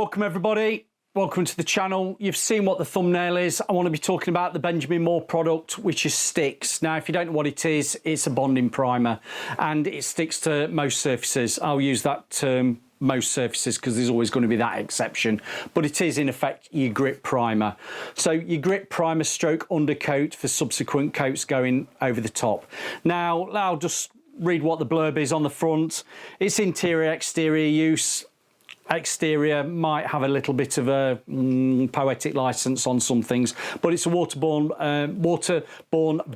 Welcome everybody, welcome to the channel. You've seen what the thumbnail is. I want to be talking about the Benjamin Moore product, which is STiX. Now if you don't know what it is, it's a bonding primer and it sticks to most surfaces. I'll use that term, most surfaces, because there's always going to be that exception, but it is in effect your grip primer. So your grip primer stroke undercoat for subsequent coats going over the top. Now I'll just read what the blurb is on the front. It's interior exterior use. Exterior might have a little bit of a poetic license on some things, but it's a waterborne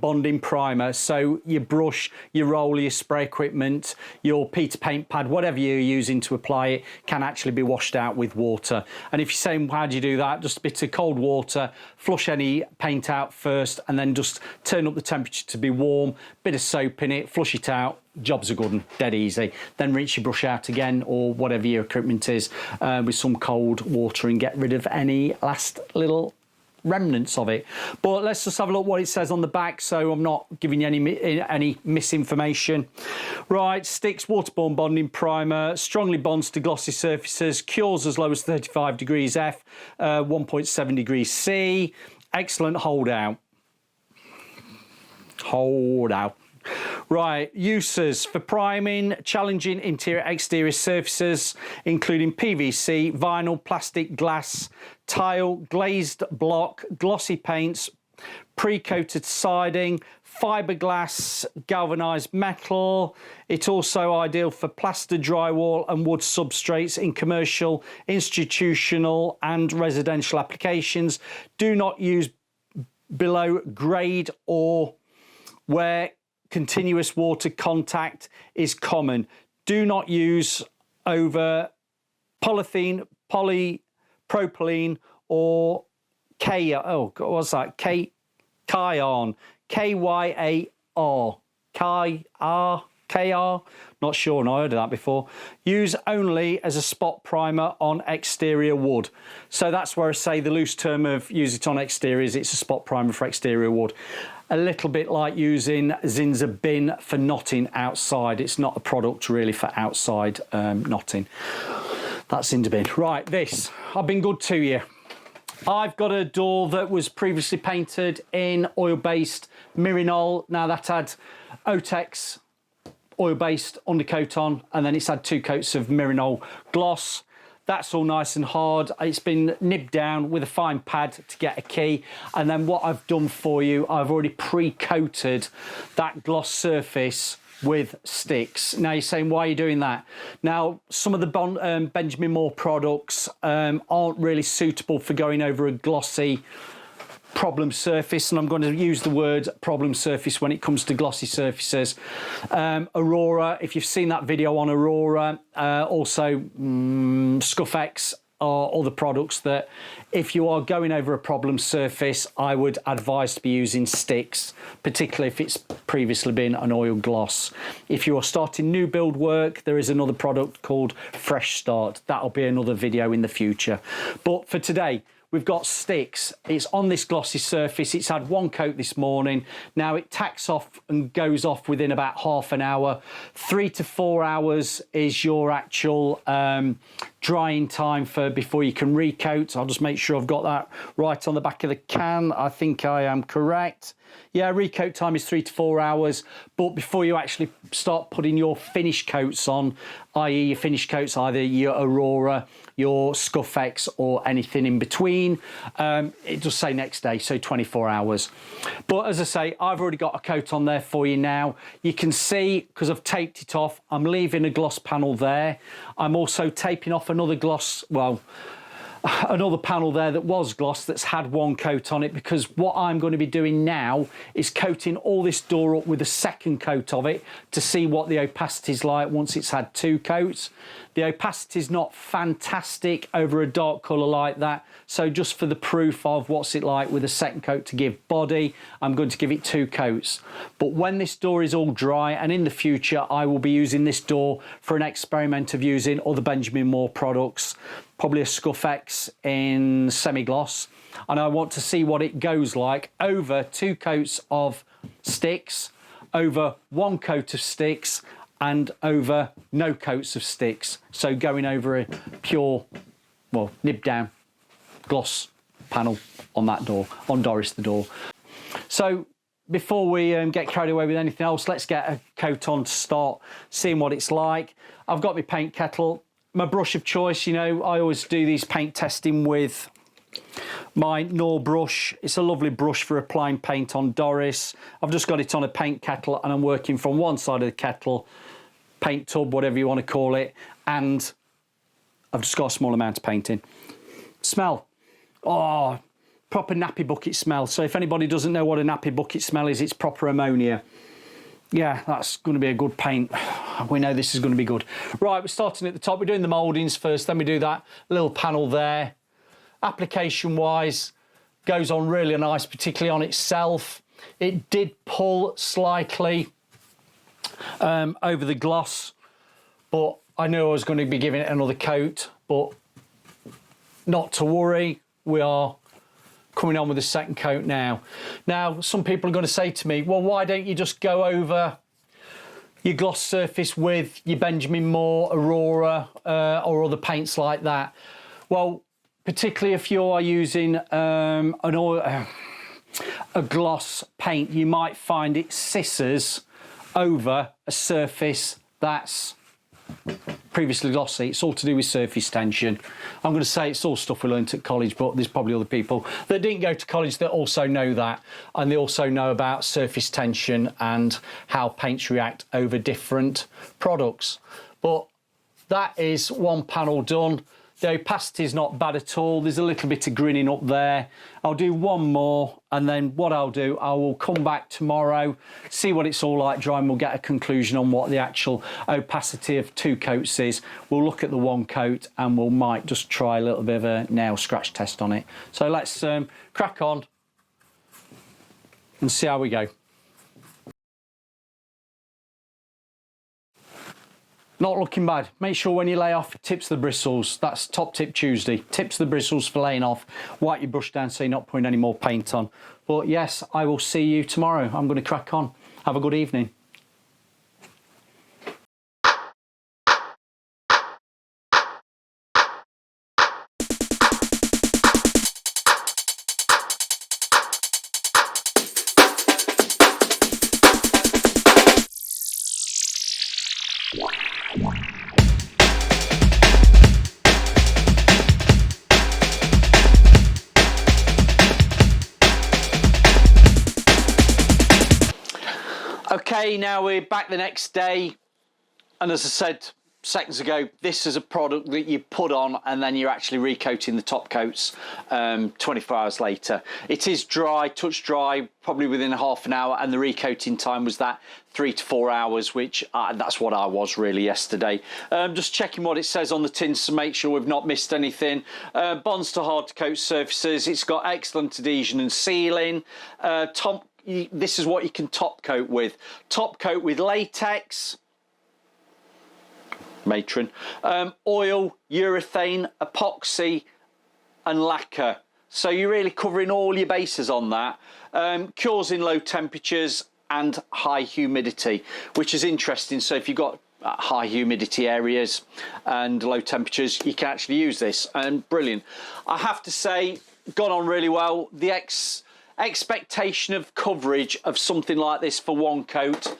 bonding primer. So your brush, your roller, your spray equipment, your Peter paint pad, whatever you're using to apply it, can actually be washed out with water. And if you're saying how do you do that, just a bit of cold water, flush any paint out first, and then just turn up the temperature to be warm, bit of soap in it, flush it out. Job's a good one, dead easy. Then rinse your brush out again, or whatever your equipment is, with some cold water and get rid of any last little remnants of it. But let's just have a look what it says on the back, so I'm not giving you any misinformation. Right, STiX waterborne bonding primer, strongly bonds to glossy surfaces, cures as low as 35 degrees F, 1.7 degrees C, excellent hold out. Right, uses for priming challenging interior exterior surfaces, including PVC, vinyl, plastic, glass, tile, glazed block, glossy paints, pre-coated siding, fiberglass, galvanized metal. It's also ideal for plaster, drywall and wood substrates in commercial, institutional and residential applications. Do not use below grade or where continuous water contact is common. Do not use over polythene, polypropylene or kyon, K-Y-A-R, not sure, and I heard of that before. Use only as a spot primer on exterior wood. So that's where I say the loose term of use it on exteriors, it's a spot primer for exterior wood. A little bit like using Zinsser bin for knotting outside. It's not a product really for outside knotting. That's Zinsser bin. Right, this, I've been good to you. I've got a door that was previously painted in oil-based Mirinol. Now that had Otex oil-based undercoat on, and then it's had 2 coats of Mirinol gloss. That's all nice and hard. It's been nibbed down with a fine pad to get a key. And then what I've done for you, I've already pre-coated that gloss surface with STiX. Now you're saying, why are you doing that? Now, some of the Benjamin Moore products aren't really suitable for going over a glossy problem surface, and I'm going to use the word problem surface when it comes to glossy surfaces. Aurora, if you've seen that video on Aurora, also ScuffX are other products that if you are going over a problem surface, I would advise to be using STiX, particularly if it's previously been an oil gloss. If you are starting new build work, there is another product called Fresh Start. That'll be another video in the future. But for today, we've got STiX. It's on this glossy surface. It's had 1 coat this morning. Now it tacks off and goes off within about half an hour. 3 to 4 hours is your actual drying time for before you can recoat. I'll just make sure I've got that right on the back of the can. I think I am correct. Yeah, recoat time is 3 to 4 hours, but before you actually start putting your finish coats on, i.e. your finish coats, either your Aurora, your ScuffX or anything in between, it does say next day, so 24 hours. But as I say, I've already got a coat on there for you now. You can see, because I've taped it off, I'm leaving a gloss panel there. I'm also taping off another gloss, well, another panel there that was gloss that's had 1 coat on it, because what I'm going to be doing now is coating all this door up with a second coat of it to see what the opacity is like once it's had 2 coats. The opacity is not fantastic over a dark colour like that, so just for the proof of what's it like with a second coat to give body, I'm going to give it 2 coats. But when this door is all dry, and in the future I will be using this door for an experiment of using other Benjamin Moore products, probably a ScuffX in semi-gloss, and I want to see what it goes like over 2 coats of STiX, over 1 coat of STiX, and over no coats of STiX. So going over a pure well, nib down gloss panel on that door, on Doris the door. So before we get carried away with anything else, let's get a coat on to start seeing what it's like. I've got my paint kettle, my brush of choice. You know, I always do these paint testing with my Knorr brush. It's a lovely brush for applying paint on Doris. I've just got it on a paint kettle and I'm working from one side of the kettle, paint tub, whatever you want to call it, and I've just got a small amount of paint in. Smell. Oh, proper nappy bucket smell. So if anybody doesn't know what a nappy bucket smell is, it's proper ammonia. Yeah, that's going to be a good paint. We know this is going to be good. Right, we're starting at the top. We're doing the mouldings first, then we do that little panel there. Application wise, goes on really nice, particularly on itself. It did pull slightly over the gloss, but I knew I was going to be giving it another coat, but not to worry, we are coming on with the second coat now. Now, some people are going to say to me, well, why don't you just go over your gloss surface with your Benjamin Moore, Aurora, or other paints like that? Well, particularly if you are using a gloss paint, you might find it scissors over a surface that's previously glossy. It's all to do with surface tension. I'm going to say it's all stuff we learnt at college, but there's probably other people that didn't go to college that also know that, and they also know about surface tension and how paints react over different products. But that is one panel done. The opacity is not bad at all. There's a little bit of grinning up there. I'll do one more, and then what I'll do, I will come back tomorrow, see what it's all like dry, and we'll get a conclusion on what the actual opacity of two coats is. We'll look at the one coat and we might just try a little bit of a nail scratch test on it. So let's crack on and see how we go. Not looking bad. Make sure when you lay off, tips the bristles. That's top tip Tuesday. Tips the bristles for laying off. Wipe your brush down so you're not putting any more paint on. But yes, I will see you tomorrow. I'm going to crack on. Have a good evening. Okay, now we're back the next day, and as I said seconds ago, this is a product that you put on and then you're actually recoating the top coats 24 hours later. It is dry, touch dry, probably within half an hour, and the recoating time was that 3 to 4 hours, which that's what I was really yesterday. Just checking what it says on the tins to make sure we've not missed anything. Bonds to hard to coat surfaces. It's got excellent adhesion and sealing. This is what you can top coat with. Top coat with latex, matron, oil, urethane, epoxy and lacquer. So you're really covering all your bases on that. Cures in low temperatures and high humidity, which is interesting. So if you've got high humidity areas and low temperatures, you can actually use this, and brilliant. I have to say, gone on really well. The expectation of coverage of something like this for one coat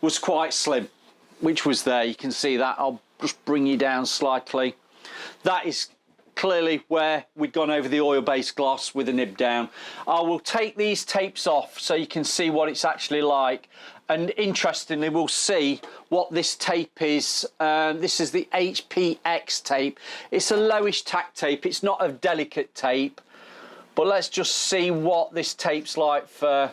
was quite slim, which was there. You can see that. I'll just bring you down slightly. That is clearly where we'd gone over the oil-based gloss with a nib down. I will take these tapes off so you can see what it's actually like, and interestingly we'll see what this tape is. This is the HPX tape. It's a lowish tack tape. It's not a delicate tape. But let's just see what this tape's like for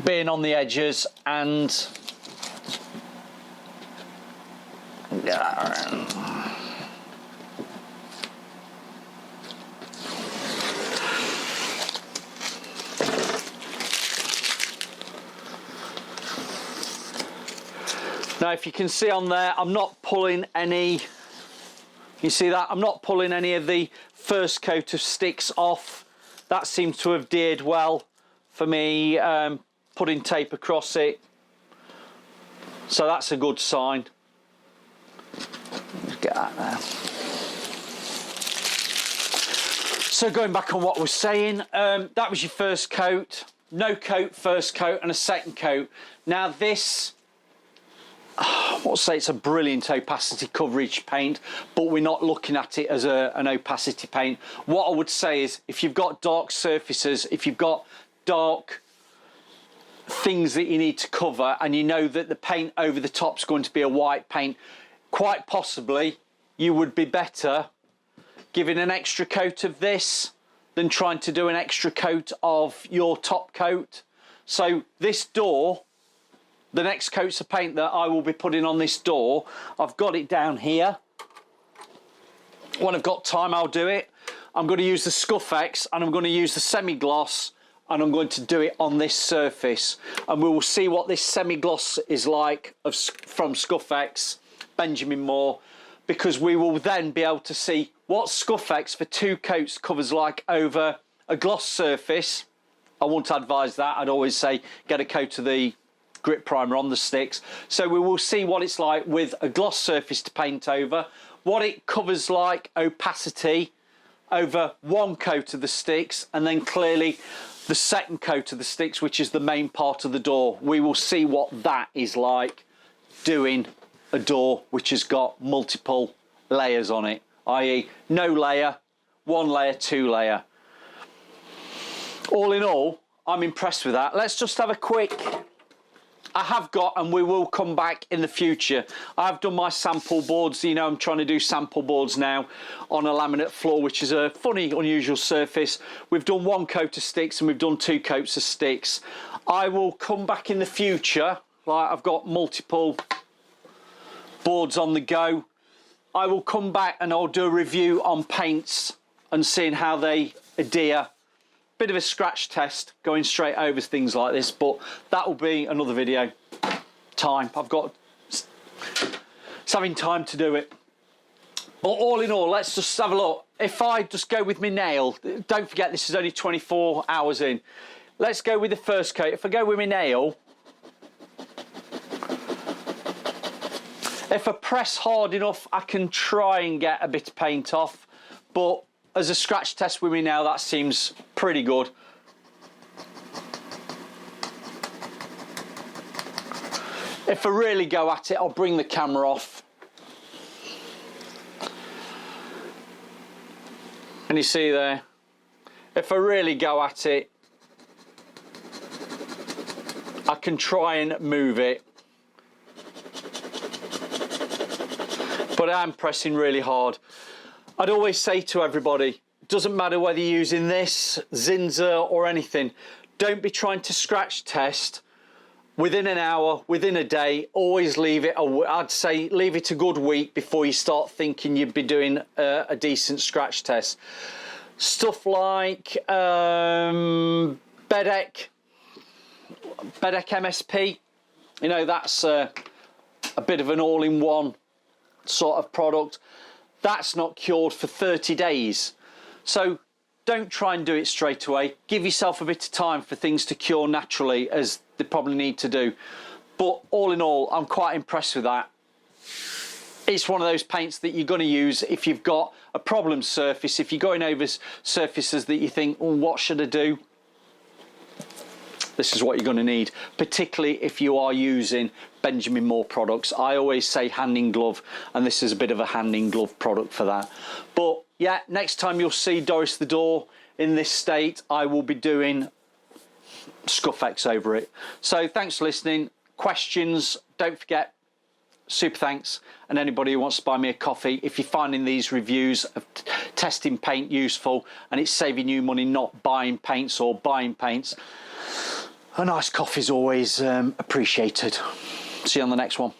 being on the edges and now if you can see on there, I'm not pulling any. You see that? I'm not pulling any of the first coat of STiX off. That seems to have adhered well for me, putting tape across it. So that's a good sign. get that there. So going back on what I was saying, that was your first coat, no coat, first coat, and a second coat. Now this, I'll say it's a brilliant opacity coverage paint, but we're not looking at it as an opacity paint. What I would say is, if you've got dark surfaces, if you've got dark things that you need to cover, and you know that the paint over the top is going to be a white paint, quite possibly you would be better giving an extra coat of this than trying to do an extra coat of your top coat. So this door, the next coats of paint that I will be putting on this door, I've got it down here. When I've got time, I'll do it. I'm going to use the STiX, and I'm going to use the semi-gloss, and I'm going to do it on this surface. And we will see what this semi-gloss is like from STiX, Benjamin Moore, because we will then be able to see what STiX for 2 coats covers like over a gloss surface. I wouldn't advise that. I'd always say get a coat of the grip primer on the STiX. So we will see what it's like with a gloss surface to paint over, what it covers like opacity over 1 coat of the STiX, and then clearly the second coat of the STiX, which is the main part of the door. We will see what that is like doing a door which has got multiple layers on it, i.e. no layer, 1 layer, 2 layer. All in all, I'm impressed with that. Let's just have a quick, I have got, and we will come back in the future, I've done my sample boards. You know, I'm trying to do sample boards now on a laminate floor, which is a funny, unusual surface. We've done 1 coat of STiX and we've done 2 coats of STiX. I will come back in the future, like I've got multiple boards on the go. I will come back and I'll do a review on paints and seeing how they adhere. Bit of a scratch test going straight over things like this, but that will be another video. Time, it's having time to do it. But all in all, let's just have a look. If I just go with my nail, don't forget this is only 24 hours in. Let's go with the first coat. If I go with my nail, if I press hard enough, I can try and get a bit of paint off, but as a scratch test with me now, that seems pretty good. If I really go at it, I'll bring the camera off. And you see there, if I really go at it, I can try and move it. But I'm pressing really hard. I'd always say to everybody, doesn't matter whether you're using this, Zinsser or anything, don't be trying to scratch test within an hour, within a day. Always leave it, I'd say leave it a good week before you start thinking you'd be doing a decent scratch test. Stuff like Bedek MSP, you know, that's a bit of an all-in-one sort of product. That's not cured for 30 days. So don't try and do it straight away. Give yourself a bit of time for things to cure naturally, as they probably need to do. But all in all, I'm quite impressed with that. It's one of those paints that you're going to use if you've got a problem surface, if you're going over surfaces that you think, oh, what should I do? This is what you're going to need, particularly if you are using Benjamin Moore products. I always say hand in glove, and this is a bit of a hand in glove product for that. But yeah, next time you'll see Doris the Door in this state, I will be doing STiX over it. So thanks for listening. Questions, don't forget, super thanks. And anybody who wants to buy me a coffee, if you're finding these reviews of testing paint useful and it's saving you money not buying paints or buying paints, a nice coffee is always appreciated. See you on the next one.